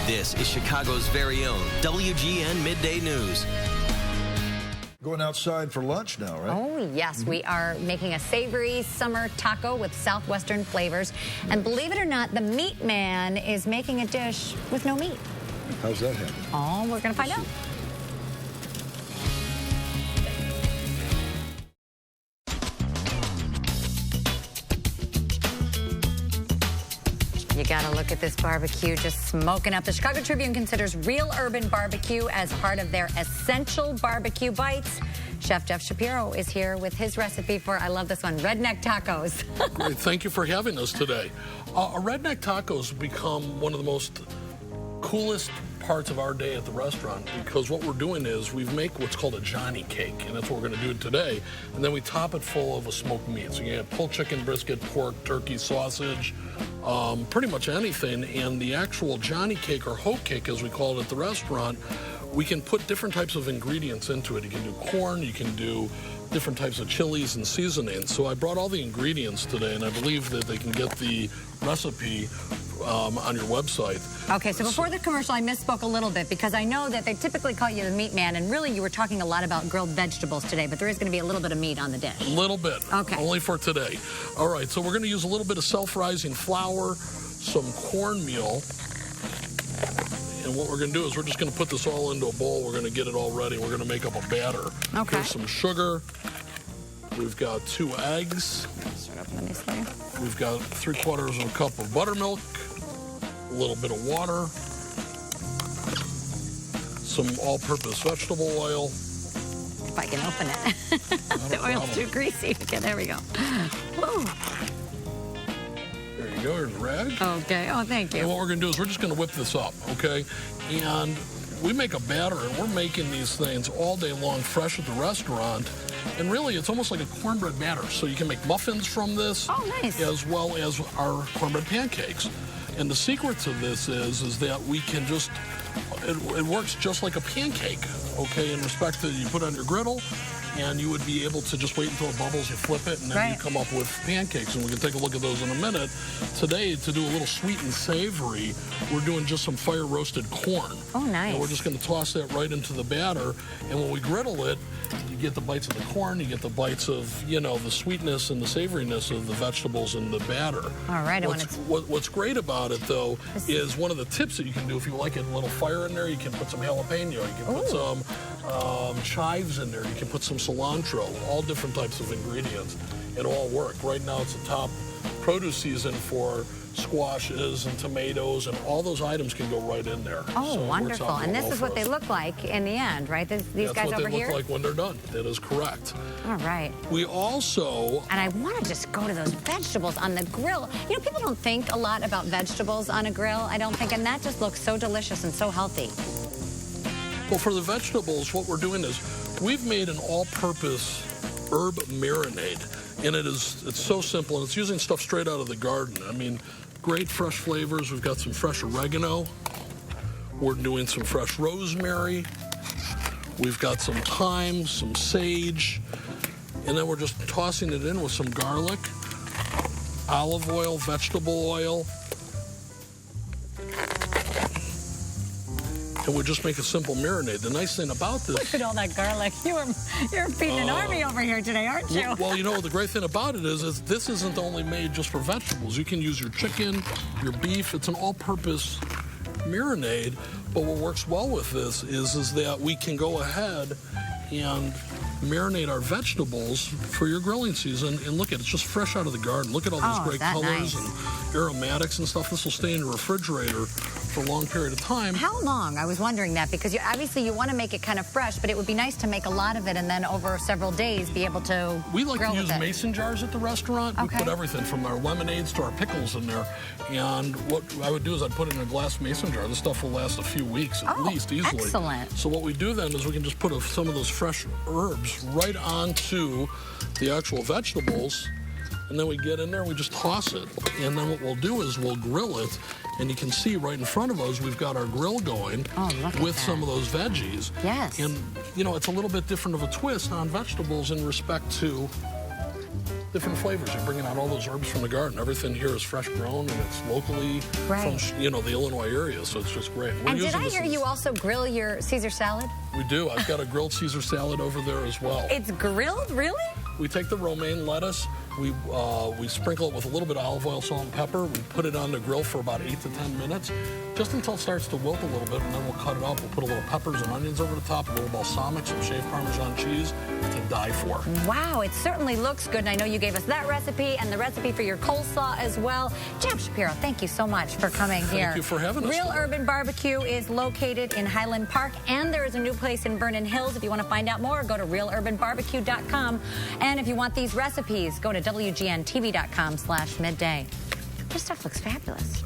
This is Chicago's very own WGN Midday News. Going outside for lunch now, right? Oh, yes. We are making a savory summer taco with southwestern flavors. And believe it or not, the meat man is making a dish with no meat. How's that happen? Oh, we're going to find out. You gotta look at this barbecue just smoking up. The Chicago Tribune considers real urban barbecue as part of their essential barbecue bites. Chef Jeff Shapiro is here with his recipe for, I love this one, Redneck Tacos. Great, thank you for having us today. A Redneck Tacos become one of the most coolest parts of our day at the restaurant because what we're doing is we make what's called a Johnny cake, and that's what we're going to do today. And then we top it full of a smoked meat. So you have pulled chicken, brisket, pork, turkey, sausage, pretty much anything. And the actual Johnny cake, or hoe cake as we call it at the restaurant, we can put different types of ingredients into it. You can do corn, you can do different types of chilies and seasonings. So I brought all the ingredients today, and I believe that they can get the recipe on your website. Okay, so before the commercial, I misspoke a little bit because I know that they typically call you the meat man, and really you were talking a lot about grilled vegetables today, but there is going to be a little bit of meat on the dish. A little bit. Okay. Only for today. All right, so we're going to use a little bit of self-rising flour, some cornmeal, and what we're going to do is we're just going to put this all into a bowl. We're going to get it all ready. We're going to make up a batter. Okay. Here's some sugar. We've got 2 eggs. Let me see. We've got 3/4 of a cup of buttermilk, a little bit of water, some all-purpose vegetable oil. If I can open it. The oil's too greasy. Okay, there we go. Whoa. There you go, here's rag. Okay, oh, thank you. And what we're going to do is we're just going to whip this up, okay? And we make a batter, and we're making these things all day long fresh at the restaurant. And really, it's almost like a cornbread batter. So you can make muffins from this. Oh, nice. As well as our cornbread pancakes. And the secret to this is that we can just, it works just like a pancake, okay, in respect to you put it on your griddle, and you would be able to just wait until it bubbles, you flip it, and then you come up with pancakes. And we can take a look at those in a minute. Today, to do a little sweet and savory, we're doing just some fire-roasted corn. Oh, nice. And we're just going to toss that right into the batter. And when we griddle it, you get the bites of the corn, you get the bites of, you know, the sweetness and the savoriness of the vegetables in the batter. All right. What's great about it, though, is one of the tips that you can do if you like it, a little fire in there, you can put some jalapeno, you can put some chives in there, you can put some cilantro, all different types of ingredients. It'll all work. Right now, it's the top produce season for squashes and tomatoes, and all those items can go right in there. Oh, so wonderful. And this is what they us. look like in the end, right? These guys over here? That's what they look like when they're done. That is correct. All right. We also... And I want to just go to those vegetables on the grill. You know, people don't think a lot about vegetables on a grill, I don't think, and that just looks so delicious and so healthy. Well, for the vegetables, what we're doing is we've made an all-purpose herb marinade, and it's so simple, and it's using stuff straight out of the garden. I mean, great fresh flavors. We've got some fresh oregano. We're doing some fresh rosemary. We've got some thyme, some sage, and then we're just tossing it in with some garlic, olive oil, vegetable oil. And we just make a simple marinade. The nice thing about this... Look at all that garlic. You're feeding an army over here today, aren't you? Well, you know, the great thing about it is this isn't only made just for vegetables. You can use your chicken, your beef. It's an all-purpose marinade. But what works well with this is that we can go ahead and marinate our vegetables for your grilling season. And look at it, it's just fresh out of the garden. Look at all those great colors and aromatics and stuff. This will stay in your refrigerator for a long period of time. How long? I was wondering that because obviously you want to make it kind of fresh, but it would be nice to make a lot of it and then over several days be able to We like grill to use with it. mason jars at the restaurant. Okay. We put everything from our lemonades to our pickles in there. And what I would do is I'd put it in a glass mason jar. This stuff will last a few weeks at least, easily. Excellent. So what we do then is we can just put some of those fresh herbs right onto the actual vegetables, and then we get in there and we just toss it. And then what we'll do is we'll grill it, and you can see right in front of us we've got our grill going with some of those veggies. Yes. And, you know, it's a little bit different of a twist on vegetables in respect to different flavors. You're bringing out all those herbs from the garden. Everything here is fresh grown, and it's locally from, the Illinois area, so it's just great. And did I hear you also grill your Caesar salad? We do. I've got a grilled Caesar salad over there as well. It's grilled? Really? We take the romaine lettuce, we sprinkle it with a little bit of olive oil, salt, and pepper. We put it on the grill for about 8 to 10 minutes, just until it starts to wilt a little bit, and then we'll cut it up. We'll put a little peppers and onions over the top, a little balsamic, some shaved Parmesan cheese to die for. Wow, it certainly looks good, and I know you gave us that recipe and the recipe for your coleslaw as well. Jeff Shapiro, thank you so much for coming here. Thank you for having us. Real Urban Barbecue is located in Highland Park, and there is a new place in Vernon Hills. If you want to find out more, go to realurbanbarbecue.com. And if you want these recipes, go to WGNTV.com/midday. This stuff looks fabulous.